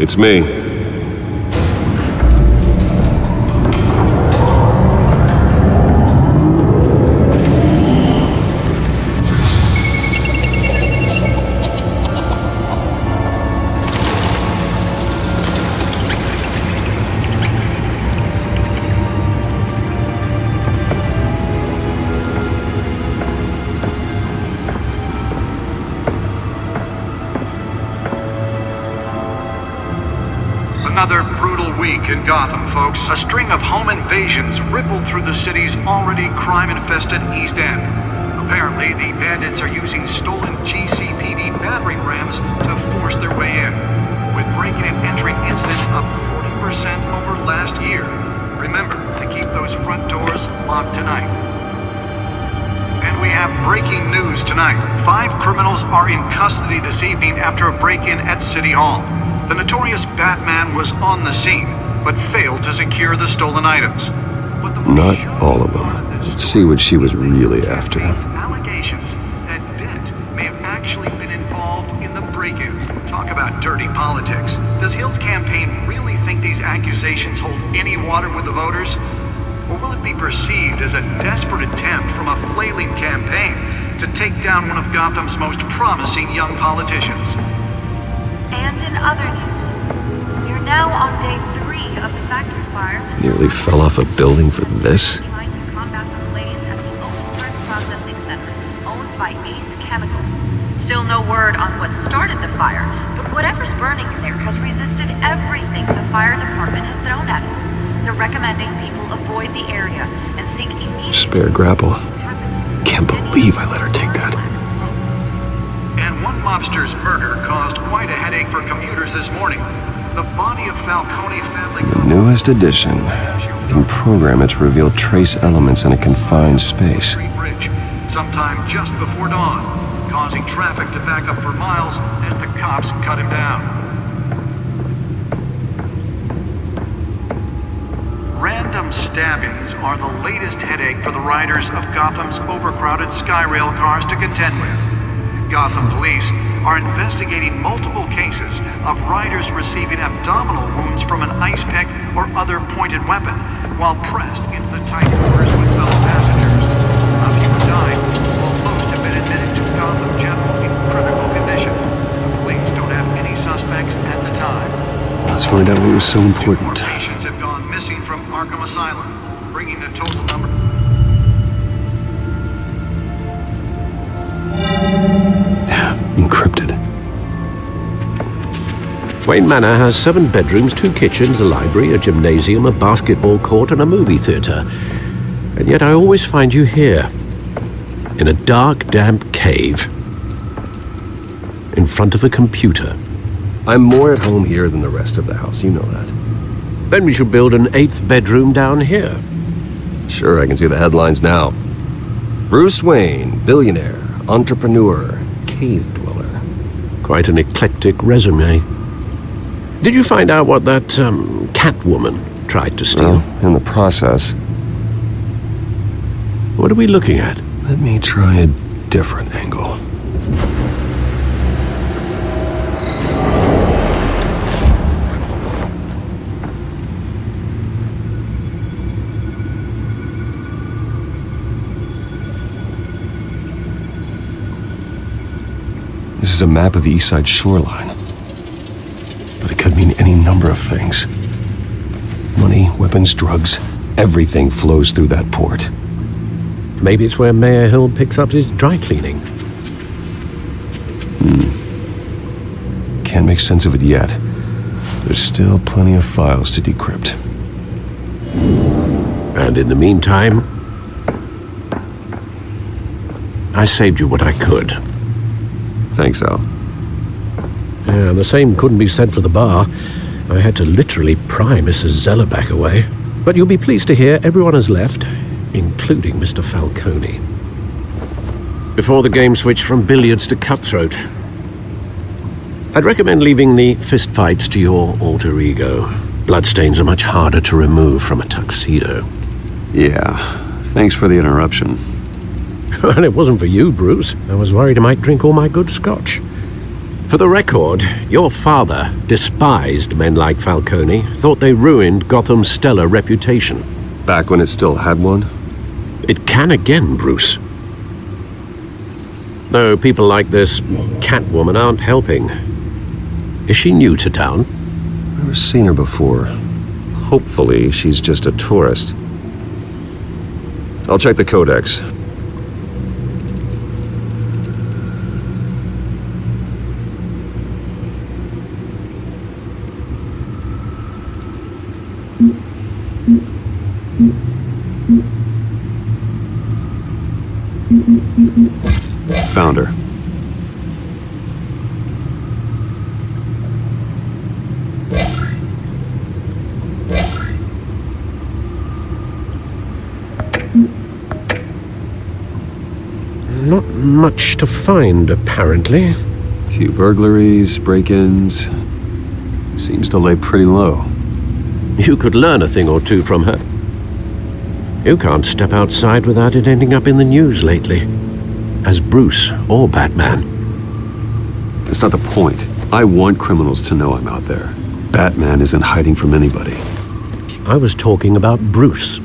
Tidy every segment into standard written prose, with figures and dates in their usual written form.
It's me. Another brutal week in Gotham, folks. A string of home invasions rippled through the city's already crime-infested East End. Apparently, the bandits are using stolen GCPD battering rams to force their way in, with breaking and entering incidents up 40% over last year. Remember to keep those front doors locked tonight. And we have breaking news tonight. 5 criminals are in custody this evening after a break-in at City Hall. The notorious Batman was on the scene, but failed to secure the stolen items. But the Not all of them. Let's see what she was really after. Allegations that Dent may have actually been involved in the break-in. Talk about dirty politics. Does Hill's campaign really think these accusations hold any water with the voters? Or will it be perceived as a desperate attempt from a flailing campaign to take down one of Gotham's most promising young politicians? And in other news, you're now on day 3 of the factory fire. Nearly fell off a building for this? Trying to combat the blaze at the Otisburg Processing Center, owned by Ace Chemical. Still no word on what started the fire, but whatever's burning in there has resisted everything the fire department has thrown at it. They're recommending people avoid the area and seek immediate... Spare grapple. Can't believe I let her take that. And one mobster's murder caused quite a headache for commuters this morning. The body of Falcone family... Newest addition. You can program it to reveal trace elements in a confined space. Bridge, sometime just before dawn, causing traffic to back up for miles as the cops cut him down. Random stabbings are the latest headache for the riders of Gotham's overcrowded Skyrail cars to contend with. Gotham police are investigating multiple cases of riders receiving abdominal wounds from an ice pick or other pointed weapon while pressed into the tight quarters with fellow passengers. A few have died, while most have been admitted to Gotham General in critical condition. The police don't have any suspects at the time. Let's find out what was so important. 2 more patients have gone missing from Arkham Asylum, bringing the total number... Encrypted. Wayne Manor has 7 bedrooms, 2 kitchens, a library, a gymnasium, a basketball court, and a movie theater. And yet I always find you here, in a dark, damp cave, in front of a computer. I'm more at home here than the rest of the house, you know that. Then we should build an 8th bedroom down here. Sure, I can see the headlines now. Bruce Wayne, billionaire, entrepreneur, cave dweller. Quite an eclectic resume. Did you find out what that, Catwoman tried to steal? Well, in the process. What are we looking at? Let me try a different angle. This is a map of the East Side shoreline. But it could mean any number of things. Money, weapons, drugs, everything flows through that port. Maybe it's where Mayor Hill picks up his dry cleaning. Can't make sense of it yet. There's still plenty of files to decrypt. And in the meantime, I saved you what I could. Thanks, Al. Yeah, the same couldn't be said for the bar. I had to literally pry Mrs. Zeller back away. But you'll be pleased to hear everyone has left, including Mr. Falcone. Before the game switched from billiards to cutthroat. I'd recommend leaving the fistfights to your alter ego. Bloodstains are much harder to remove from a tuxedo. Yeah, thanks for the interruption. And it wasn't for you, Bruce. I was worried I might drink all my good scotch. For the record, your father despised men like Falcone, thought they ruined Gotham's stellar reputation. Back when it still had one? It can again, Bruce. Though people like this Catwoman aren't helping. Is she new to town? Never seen her before. Hopefully, she's just a tourist. I'll check the codex. Found her. Not much to find, apparently. Few burglaries, break-ins. Seems to lay pretty low. You could learn a thing or two from her. You can't step outside without it ending up in the news lately. As Bruce or Batman. That's not the point. I want criminals to know I'm out there. Batman isn't hiding from anybody. I was talking about Bruce.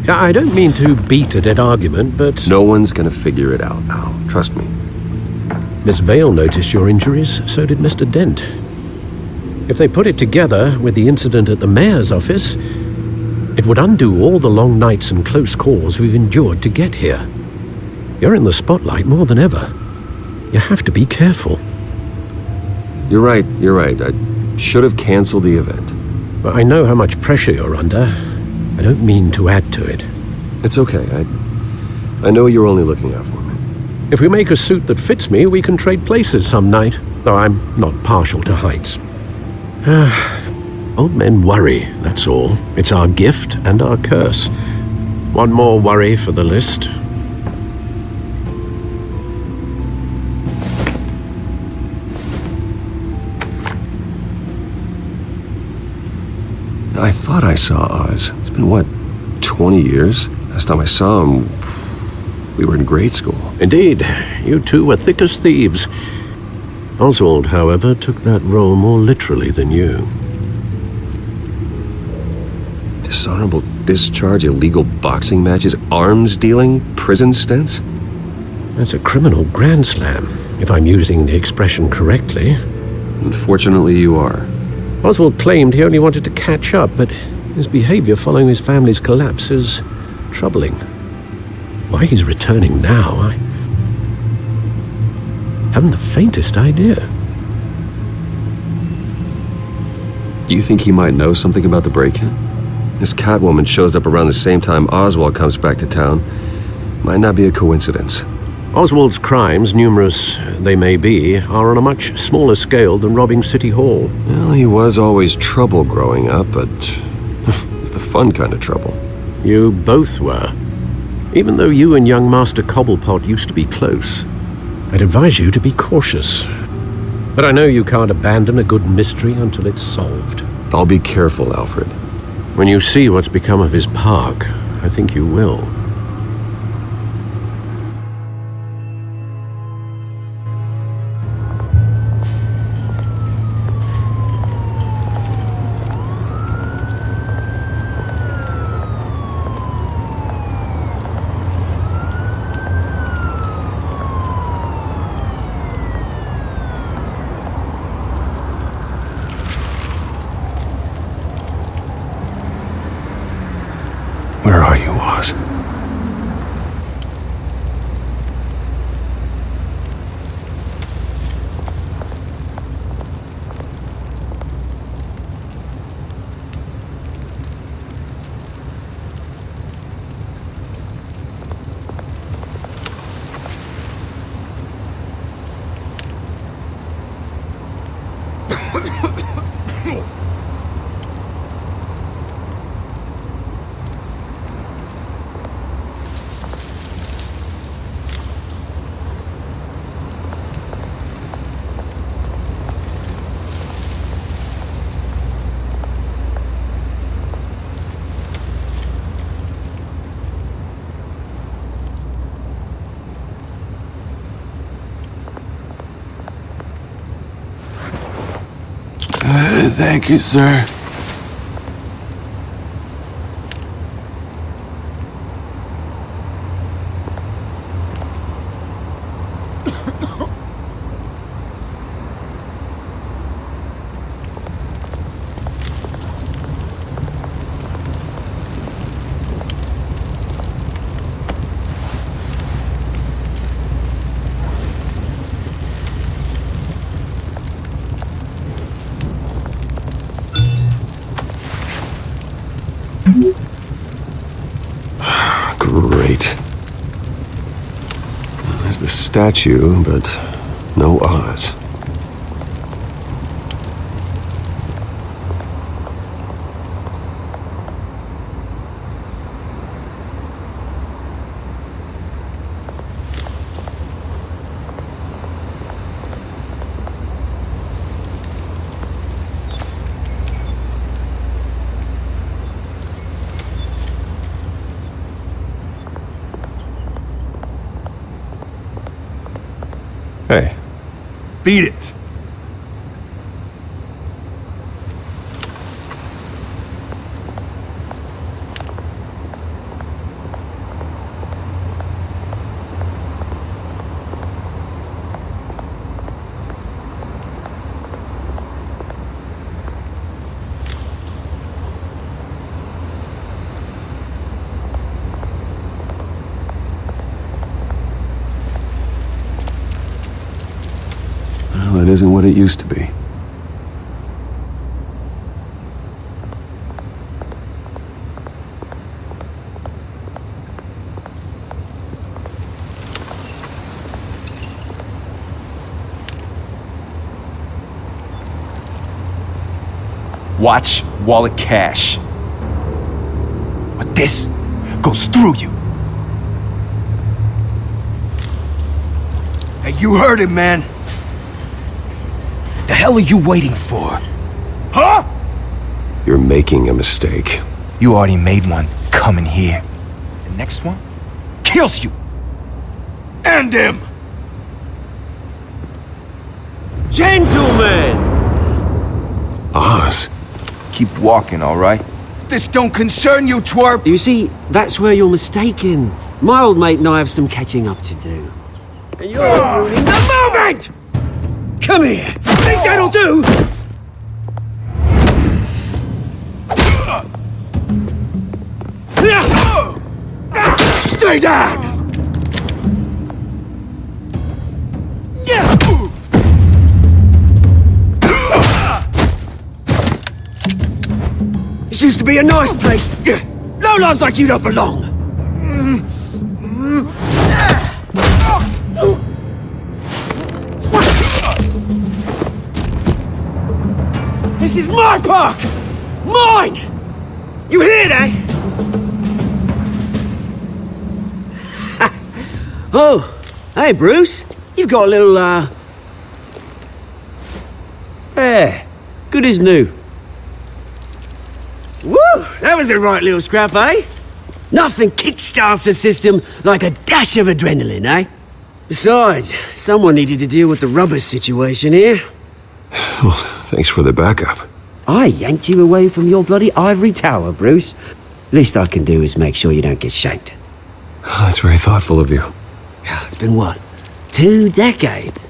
I don't mean to beat a dead argument, but... No one's gonna figure it out now. Trust me. Miss Vale noticed your injuries, so did Mr. Dent. If they put it together with the incident at the mayor's office, it would undo all the long nights and close calls we've endured to get here. You're in the spotlight more than ever. You have to be careful. You're right. I should have canceled the event. But I know how much pressure you're under. I don't mean to add to it. It's okay. I know you're only looking out for me. If we make a suit that fits me, we can trade places some night, though I'm not partial to heights. Old men worry, that's all. It's our gift and our curse. One more worry for the list. I thought I saw Oz. It's been, what, 20 years? Last time I saw him, we were in grade school. Indeed, you two were thick as thieves. Oswald, however, took that role more literally than you. Dishonorable discharge, illegal boxing matches, arms dealing, prison stints? That's a criminal grand slam, if I'm using the expression correctly. Unfortunately, you are. Oswald claimed he only wanted to catch up, but his behavior following his family's collapse is troubling. Why he's returning now, I haven't the faintest idea. Do you think he might know something about the break-in? This Catwoman shows up around the same time Oswald comes back to town. Might not be a coincidence. Oswald's crimes, numerous they may be, are on a much smaller scale than robbing City Hall. Well, he was always trouble growing up, but it's the fun kind of trouble. You both were. Even though you and young Master Cobblepot used to be close, I'd advise you to be cautious. But I know you can't abandon a good mystery until it's solved. I'll be careful, Alfred. When you see what's become of his park, I think you will. Where are you, Oz? Thank you, sir. Great. There's the statue, but no Oz. Hey. Beat it. Well, it isn't what it used to be. Watch wallet cash. But this goes through you. Hey, you heard him, man. The hell are you waiting for? Huh? You're making a mistake. You already made one coming here. The next one kills you. And him. Gentlemen! Oz. Keep walking, all right? This don't concern you, twerp. You see, that's where you're mistaken. My old mate and I have some catching up to do. And you're ruining the moment! Come here! Think that'll do? Stay down! This used to be a nice place. Lowlifes like you don't belong. This is my park! Mine! You hear that? Oh, hey Bruce. You've got a little, yeah, good as new. Woo! That was a right little scrap, eh? Nothing kickstarts the system like a dash of adrenaline, eh? Besides, someone needed to deal with the rubber situation here. Well, thanks for the backup. I yanked you away from your bloody ivory tower, Bruce. Least I can do is make sure you don't get shanked. That's very thoughtful of you. It's been what? 2 decades?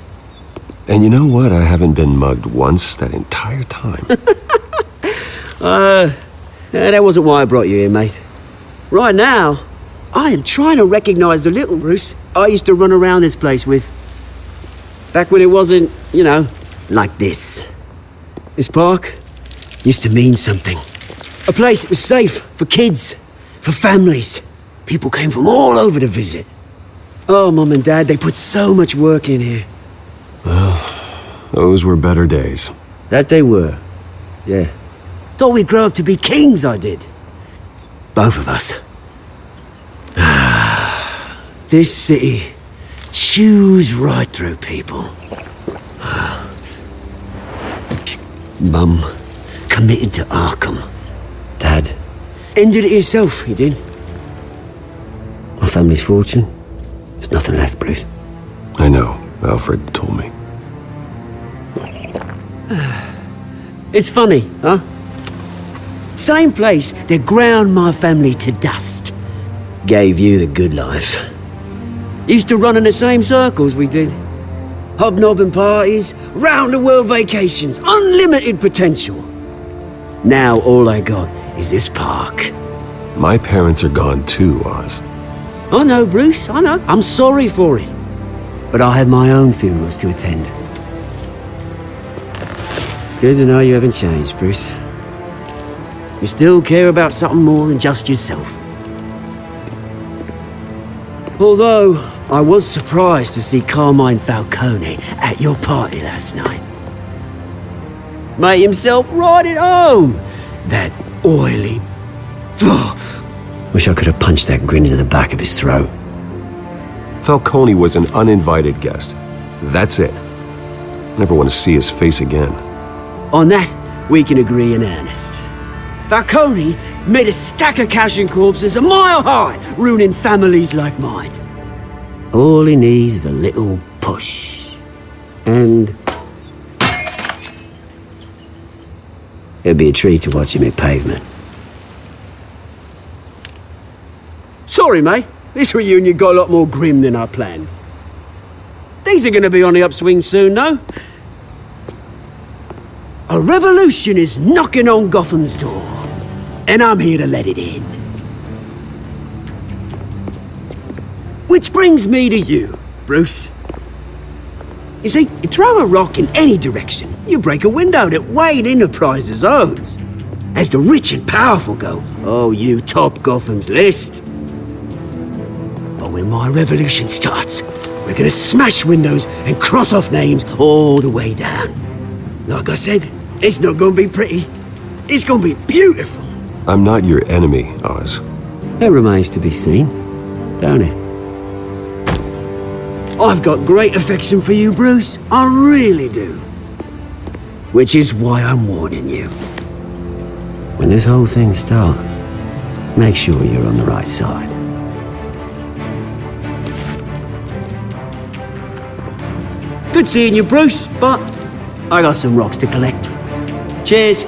And you know what? I haven't been mugged once that entire time. That wasn't why I brought you here, mate. Right now, I am trying to recognize the little Bruce I used to run around this place with. Back when it wasn't, you know, like this. This park used to mean something. A place that was safe for kids, for families. People came from all over to visit. Oh, Mum and Dad, they put so much work in here. Well, those were better days. That they were, yeah. Thought we'd grow up to be kings, I did. Both of us. This city chews right through people. Mum committed to Arkham. Dad ended it himself, he did. My family's fortune, there's nothing left, Bruce. I know. Alfred told me. It's funny, huh? Same place that ground my family to dust. Gave you the good life. Used to run in the same circles we did. Hobnobbing parties, round-the-world vacations, unlimited potential. Now all I got is this park. My parents are gone too, Oz. I know, Bruce, I know. I'm sorry for it. But I have my own funerals to attend. Good to know you haven't changed, Bruce. You still care about something more than just yourself. Although, I was surprised to see Carmine Falcone at your party last night. Made himself right at home. That oily... Wish I could have punched that grin into the back of his throat. Falcone was an uninvited guest. That's it. Never want to see his face again. On that, we can agree in earnest. Falcone made a stack of cash and corpses a mile high, ruining families like mine. All he needs is a little push. And... it'd be a treat to watch him hit pavement. Sorry, mate. This reunion got a lot more grim than I planned. Things are gonna be on the upswing soon, though. A revolution is knocking on Gotham's door, and I'm here to let it in. Which brings me to you, Bruce. You see, you throw a rock in any direction, you break a window that Wayne Enterprises owns. As the rich and powerful go, oh, you top Gotham's list. But when my revolution starts, we're gonna smash windows and cross off names all the way down. Like I said, it's not gonna be pretty. It's gonna be beautiful. I'm not your enemy, Oz. That remains to be seen, don't it? I've got great affection for you, Bruce. I really do. Which is why I'm warning you. When this whole thing starts, make sure you're on the right side. Good seeing you, Bruce, but I got some rocks to collect. Cheers.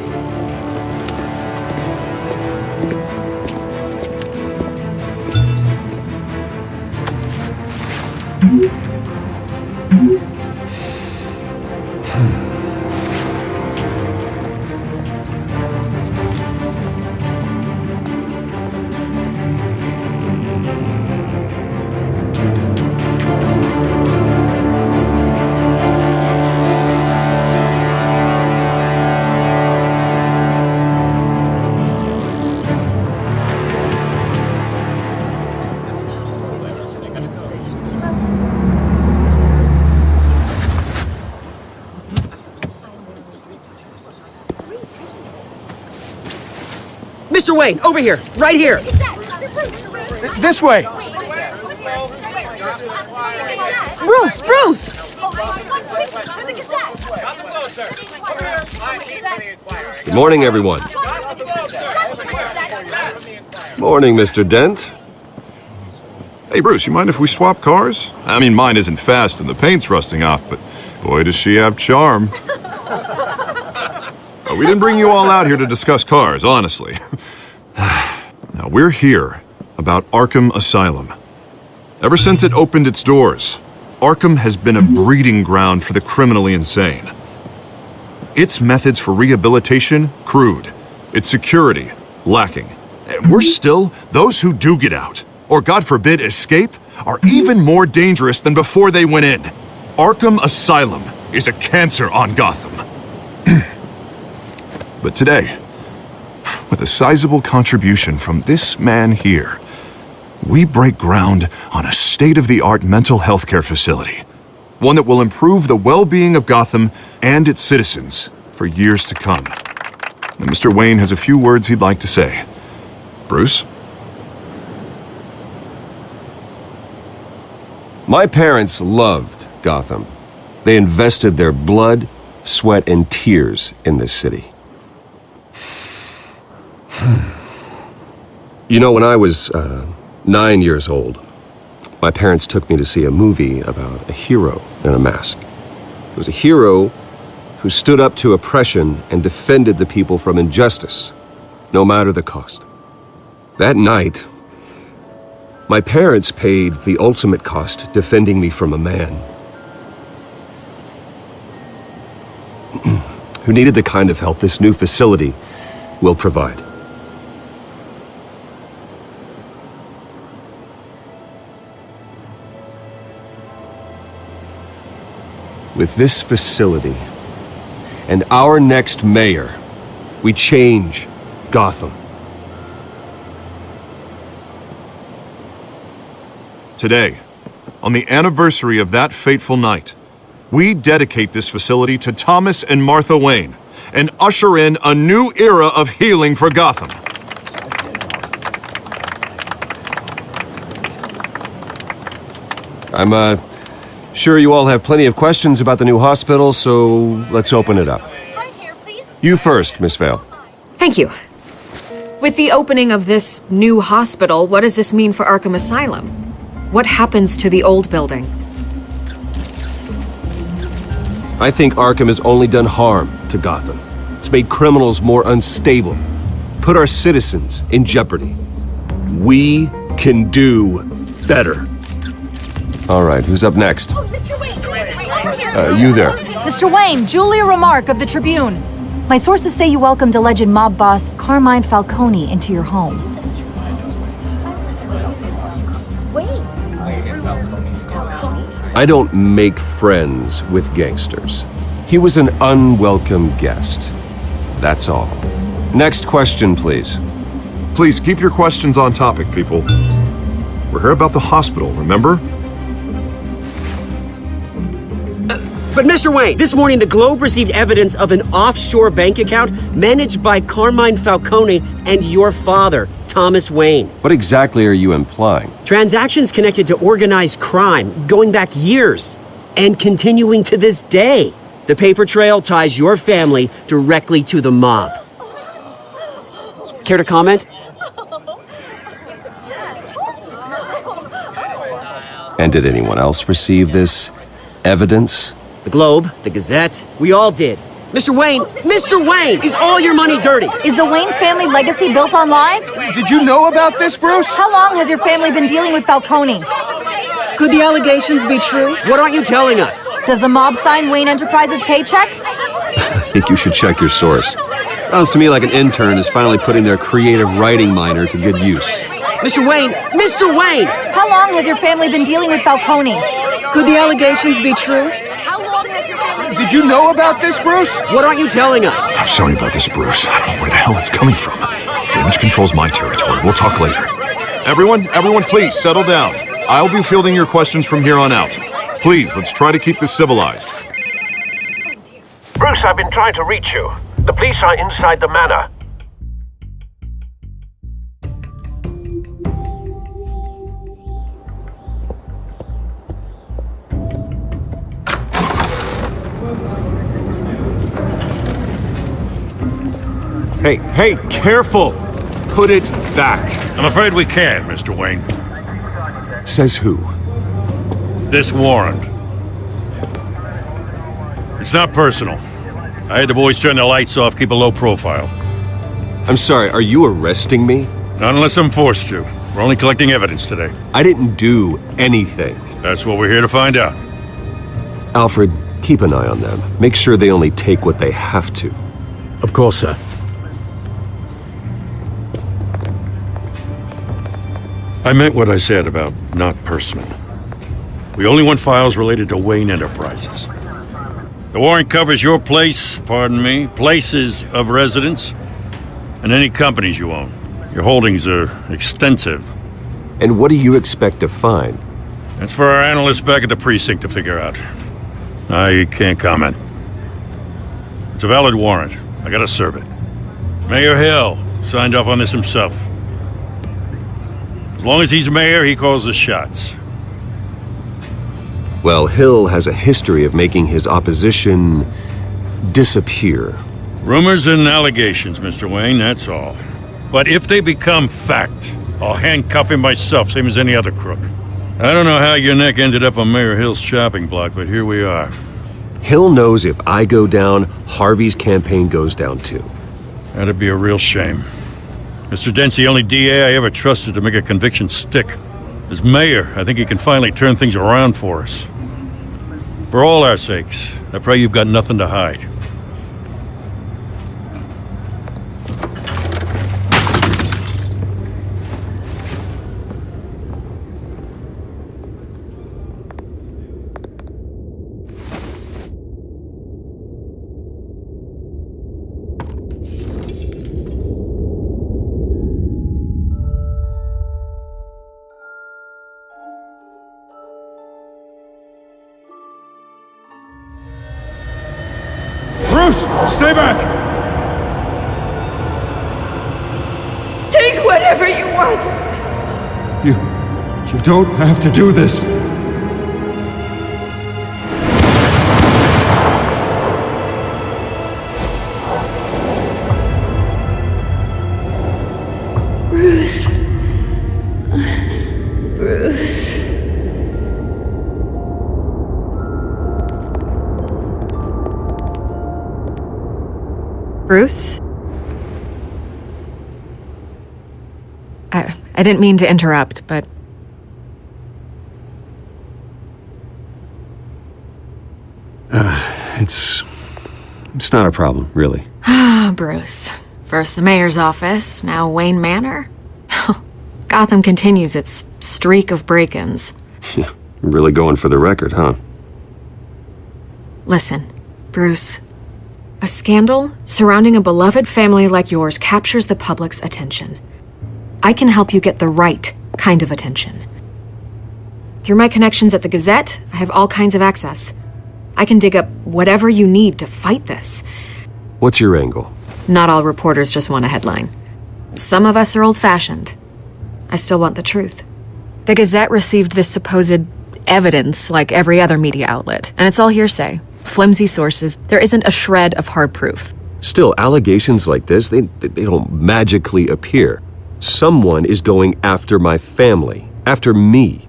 Mr. Wayne, over here, right here. This way! Bruce! Good morning, everyone. Morning, Mr. Dent. Hey, Bruce, you mind if we swap cars? I mean, mine isn't fast and the paint's rusting off, but boy, does she have charm. We didn't bring you all out here to discuss cars, honestly. Now, we're here about Arkham Asylum. Ever since it opened its doors, Arkham has been a breeding ground for the criminally insane. Its methods for rehabilitation, crude. Its security, lacking. And worse still, those who do get out, or God forbid, escape, are even more dangerous than before they went in. Arkham Asylum is a cancer on Gotham. But today, with a sizable contribution from this man here, we break ground on a state-of-the-art mental health care facility. One that will improve the well-being of Gotham and its citizens for years to come. And Mr. Wayne has a few words he'd like to say. Bruce? My parents loved Gotham. They invested their blood, sweat, and tears in this city. You know, when I was 9 years old, my parents took me to see a movie about a hero in a mask. It was a hero who stood up to oppression and defended the people from injustice, no matter the cost. That night, my parents paid the ultimate cost defending me from a man who needed the kind of help this new facility will provide. With this facility and our next mayor, we change Gotham. Today, on the anniversary of that fateful night, we dedicate this facility to Thomas and Martha Wayne and usher in a new era of healing for Gotham. I'm, sure you all have plenty of questions about the new hospital, so let's open it up. You first, Miss Vale. Thank you. With the opening of this new hospital, what does this mean for Arkham Asylum? What happens to the old building? I think Arkham has only done harm to Gotham. It's made criminals more unstable, put our citizens in jeopardy. We can do better. All right, who's up next? Mr. Wayne! You there. Mr. Wayne, Julia Remark of the Tribune. My sources say you welcomed alleged mob boss Carmine Falcone into your home. I don't make friends with gangsters. He was an unwelcome guest. That's all. Next question, please. Please keep your questions on topic, people. We're here about the hospital, remember? But Mr. Wayne, this morning the Globe received evidence of an offshore bank account managed by Carmine Falcone and your father, Thomas Wayne. What exactly are you implying? Transactions connected to organized crime going back years and continuing to this day. The paper trail ties your family directly to the mob. Care to comment? And did anyone else receive this evidence? The Globe, the Gazette, we all did. Mr. Wayne, is all your money dirty? Is the Wayne family legacy built on lies? Did you know about this, Bruce? How long has your family been dealing with Falcone? Could the allegations be true? What aren't you telling us? Does the mob sign Wayne Enterprises paychecks? I think you should check your source. Sounds to me like an intern is finally putting their creative writing minor to good use. Mr. Wayne! How long has your family been dealing with Falcone? Could the allegations be true? Did you know about this, Bruce? What aren't you telling us? I'm sorry about this, Bruce. I don't know where the hell it's coming from. Damage control's my territory. We'll talk later. Everyone, please settle down. I'll be fielding your questions from here on out. Please, let's try to keep this civilized. Bruce, I've been trying to reach you. The police are inside the manor. Hey, careful! Put it back. I'm afraid we can't, Mr. Wayne. Says who? This warrant. It's not personal. I had the boys turn the lights off, keep a low profile. I'm sorry, are you arresting me? Not unless I'm forced to. We're only collecting evidence today. I didn't do anything. That's what we're here to find out. Alfred, keep an eye on them. Make sure they only take what they have to. Of course, sir. I meant what I said about not personal. We only want files related to Wayne Enterprises. The warrant covers your place, places of residence, and any companies you own. Your holdings are extensive. And what do you expect to find? That's for our analysts back at the precinct to figure out. I can't comment. It's a valid warrant. I gotta serve it. Mayor Hill signed off on this himself. As long as he's mayor, he calls the shots. Well, Hill has a history of making his opposition disappear. Rumors and allegations, Mr. Wayne, that's all. But if they become fact, I'll handcuff him myself, same as any other crook. I don't know how your neck ended up on Mayor Hill's shopping block, but here we are. Hill knows if I go down, Harvey's campaign goes down too. That'd be a real shame. Mr. Dent's the only DA I ever trusted to make a conviction stick. As mayor, I think he can finally turn things around for us. For all our sakes, I pray you've got nothing to hide. Bruce, stay back! Take whatever you want. You don't have to do this. Bruce. Bruce. Bruce? I didn't mean to interrupt, but... It's not a problem, really. Bruce. First the mayor's office, now Wayne Manor. Gotham continues its streak of break-ins. Yeah, really going for the record, huh? Listen, Bruce. A scandal surrounding a beloved family like yours captures the public's attention. I can help you get the right kind of attention. Through my connections at the Gazette, I have all kinds of access. I can dig up whatever you need to fight this. What's your angle? Not all reporters just want a headline. Some of us are old-fashioned. I still want the truth. The Gazette received this supposed evidence like every other media outlet, and it's all hearsay. Flimsy sources. There isn't a shred of hard proof. Still, allegations like this, they don't magically appear. Someone is going after my family, after me.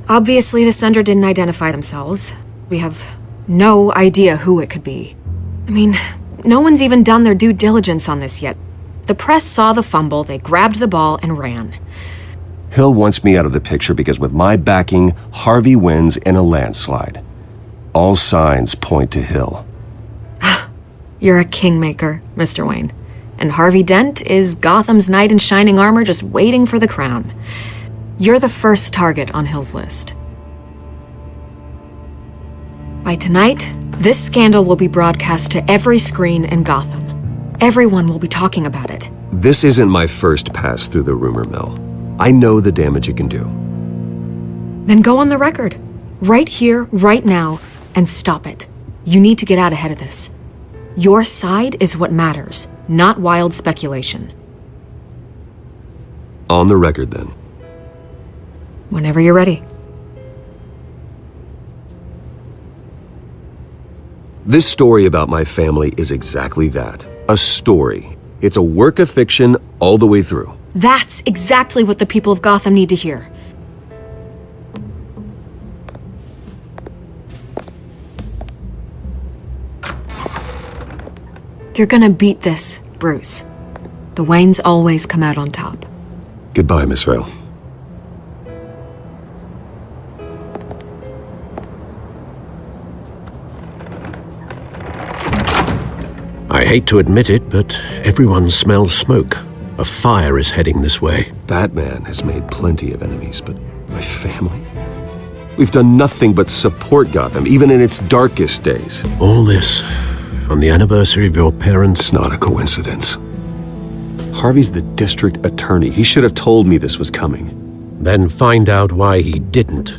Obviously, the sender didn't identify themselves. We have no idea who it could be. I mean, no one's even done their due diligence on this yet. The press saw the fumble, they grabbed the ball and ran. Hill wants me out of the picture because with my backing, Harvey wins in a landslide. All signs point to Hill. You're a kingmaker, Mr. Wayne. And Harvey Dent is Gotham's knight in shining armor just waiting for the crown. You're the first target on Hill's list. By tonight, this scandal will be broadcast to every screen in Gotham. Everyone will be talking about it. This isn't my first pass through the rumor mill. I know the damage it can do. Then go on the record. Right here, right now, and stop it. You need to get out ahead of this. Your side is what matters, not wild speculation. On the record, then. Whenever you're ready. This story about my family is exactly that. A story. It's a work of fiction all the way through. That's exactly what the people of Gotham need to hear. You're gonna beat this, Bruce. The Waynes always come out on top. Goodbye, Miss Vale. I hate to admit it, but everyone smells smoke. A fire is heading this way. Batman has made plenty of enemies, but my family? We've done nothing but support Gotham, even in its darkest days. All this on the anniversary of your parents'... It's not a coincidence. Harvey's the district attorney. He should have told me this was coming. Then find out why he didn't.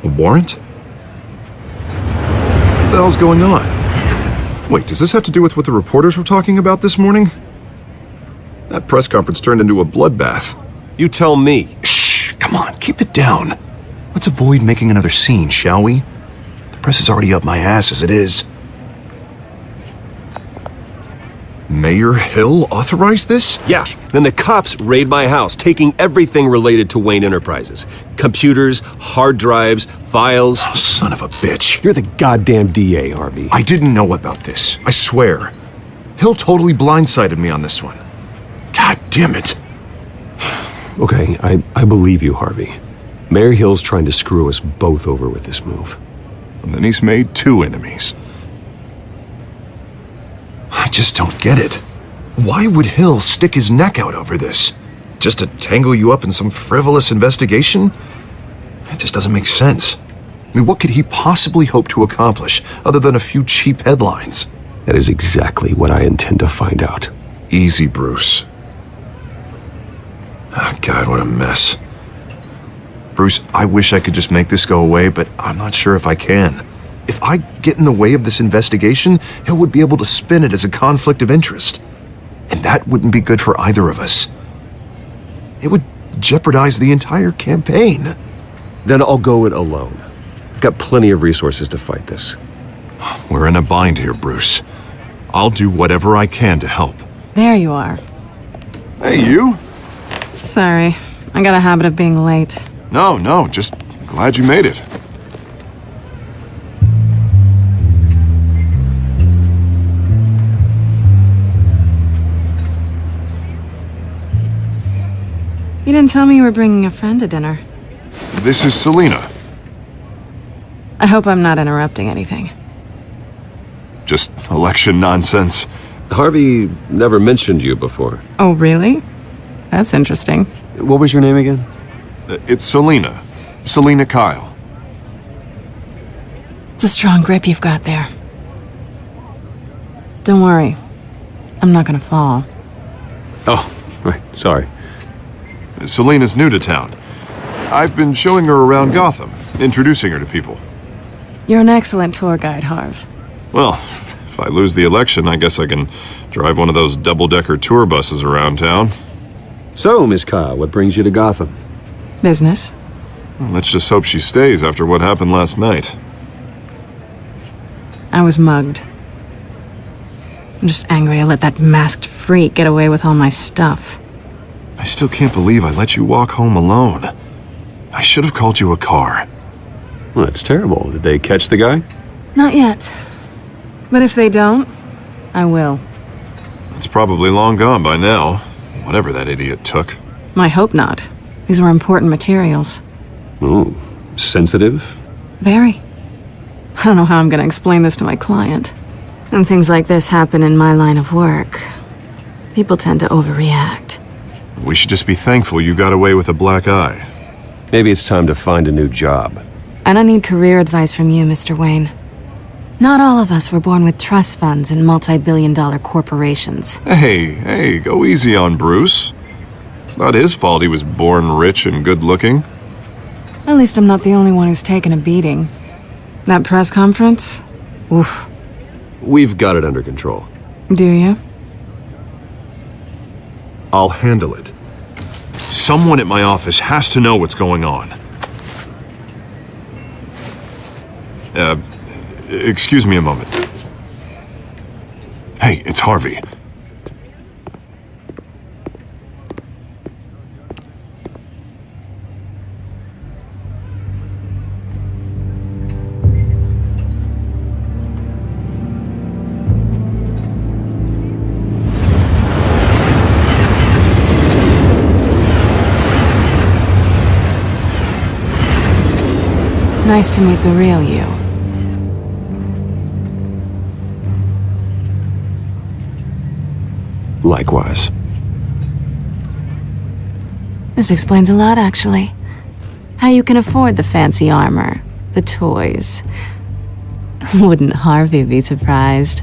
A warrant? What the hell's going on? Wait, does this have to do with what the reporters were talking about this morning? That press conference turned into a bloodbath. You tell me. Shh, come on, keep it down. Let's avoid making another scene, shall we? The Press is already up my ass as it is. Mayor Hill authorized this? Yeah, then the cops raid my house, taking everything related to Wayne Enterprises. Computers, hard drives, files. Oh, son of a bitch. You're the goddamn DA, Harvey. I didn't know about this. I swear. Hill totally blindsided me on this one. God damn it. Okay, I believe you, Harvey. Mayor Hill's trying to screw us both over with this move. And then he's made 2 enemies. I just don't get it. Why would Hill stick his neck out over this? Just to tangle you up in some frivolous investigation? It just doesn't make sense. I mean, what could he possibly hope to accomplish other than a few cheap headlines? That is exactly what I intend to find out. Easy, Bruce. Oh, God, what a mess. Bruce, I wish I could just make this go away, but I'm not sure if I can. If I get in the way of this investigation, Hill would be able to spin it as a conflict of interest. And that wouldn't be good for either of us. It would jeopardize the entire campaign. Then I'll go it alone. I've got plenty of resources to fight this. We're in a bind here, Bruce. I'll do whatever I can to help. There you are. Hey, you? Sorry, I got a habit of being late. No, just glad you made it. You didn't tell me you were bringing a friend to dinner. This is Selena. I hope I'm not interrupting anything. Just election nonsense. Harvey never mentioned you before. Oh, really? That's interesting. What was your name again? It's Selena. Selena Kyle. It's a strong grip you've got there. Don't worry. I'm not gonna fall. Oh, right, sorry. Selena's new to town. I've been showing her around Gotham, introducing her to people. You're an excellent tour guide, Harv. Well, if I lose the election, I guess I can drive one of those double-decker tour buses around town. So, Miss Kyle, what brings you to Gotham? Business. Well, let's just hope she stays after what happened last night. I was mugged. I'm just angry I let that masked freak get away with all my stuff. I still can't believe I let you walk home alone. I should have called you a car. Well, that's terrible. Did they catch the guy? Not yet. But if they don't, I will. It's probably long gone by now, whatever that idiot took. I hope not. These were important materials. Ooh, sensitive? Very. I don't know how I'm gonna explain this to my client. When things like this happen in my line of work, people tend to overreact. We should just be thankful you got away with a black eye. Maybe it's time to find a new job. I don't need career advice from you, Mr. Wayne. Not all of us were born with trust funds and multi-billion-dollar corporations. Hey, go easy on Bruce. It's not his fault he was born rich and good-looking. At least I'm not the only one who's taken a beating. That press conference? Oof. We've got it under control. Do you? I'll handle it. Someone at my office has to know what's going on. Excuse me a moment. Hey, it's Harvey. Nice to meet the real you. Likewise. This explains a lot, actually. How you can afford the fancy armor, the toys. Wouldn't Harvey be surprised?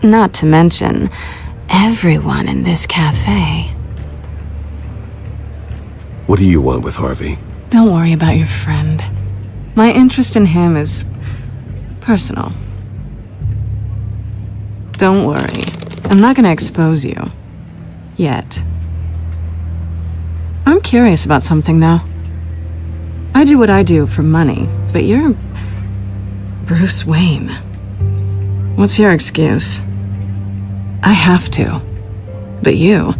Not to mention, everyone in this cafe. What do you want with Harvey? Don't worry about your friend. My interest in him is personal. Don't worry. I'm not gonna expose you. Yet. I'm curious about something, though. I do what I do for money, but you're Bruce Wayne. What's your excuse? I have to. But you...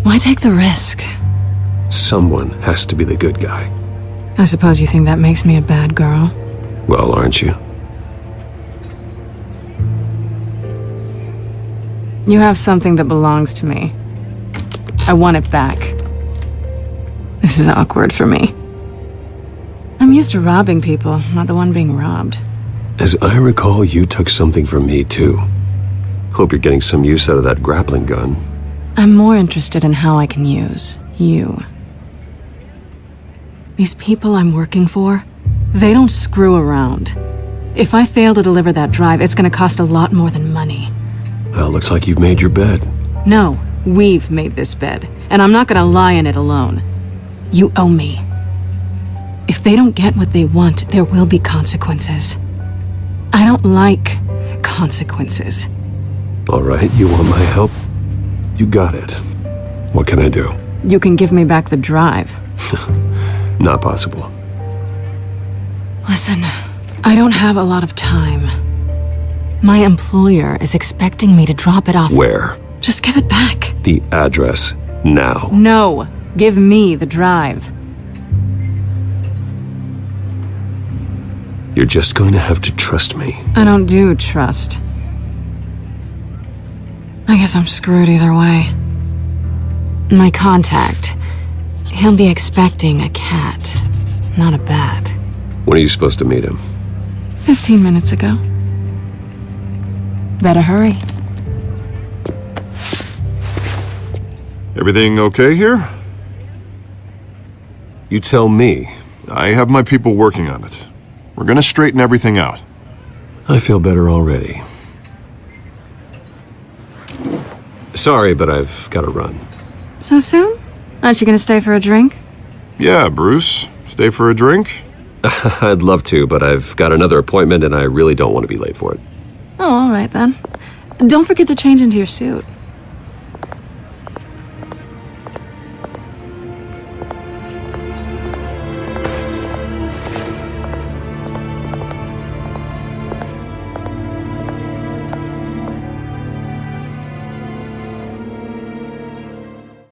why take the risk? Someone has to be the good guy. I suppose you think that makes me a bad girl? Well, aren't you? You have something that belongs to me. I want it back. This is awkward for me. I'm used to robbing people, not the one being robbed. As I recall, you took something from me, too. Hope you're getting some use out of that grappling gun. I'm more interested in how I can use you. These people I'm working for, they don't screw around. If I fail to deliver that drive, it's gonna cost a lot more than money. Well, looks like you've made your bed. No, we've made this bed, and I'm not gonna lie in it alone. You owe me. If they don't get what they want, there will be consequences. I don't like consequences. All right, you want my help? You got it. What can I do? You can give me back the drive. Not possible. Listen, I don't have a lot of time. My employer is expecting me to drop it off. Where? Just give it back. The address, now. No, give me the drive. You're just going to have to trust me. I don't do trust. I guess I'm screwed either way. My contact, he'll be expecting a cat, not a bat. When are you supposed to meet him? 15 minutes ago. Better hurry. Everything okay here? You tell me. I have my people working on it. We're gonna straighten everything out. I feel better already. Sorry, but I've got to run. So soon? Aren't you gonna stay for a drink? Yeah, Bruce. Stay for a drink? I'd love to, but I've got another appointment and I really don't want to be late for it. Oh, all right then. Don't forget to change into your suit.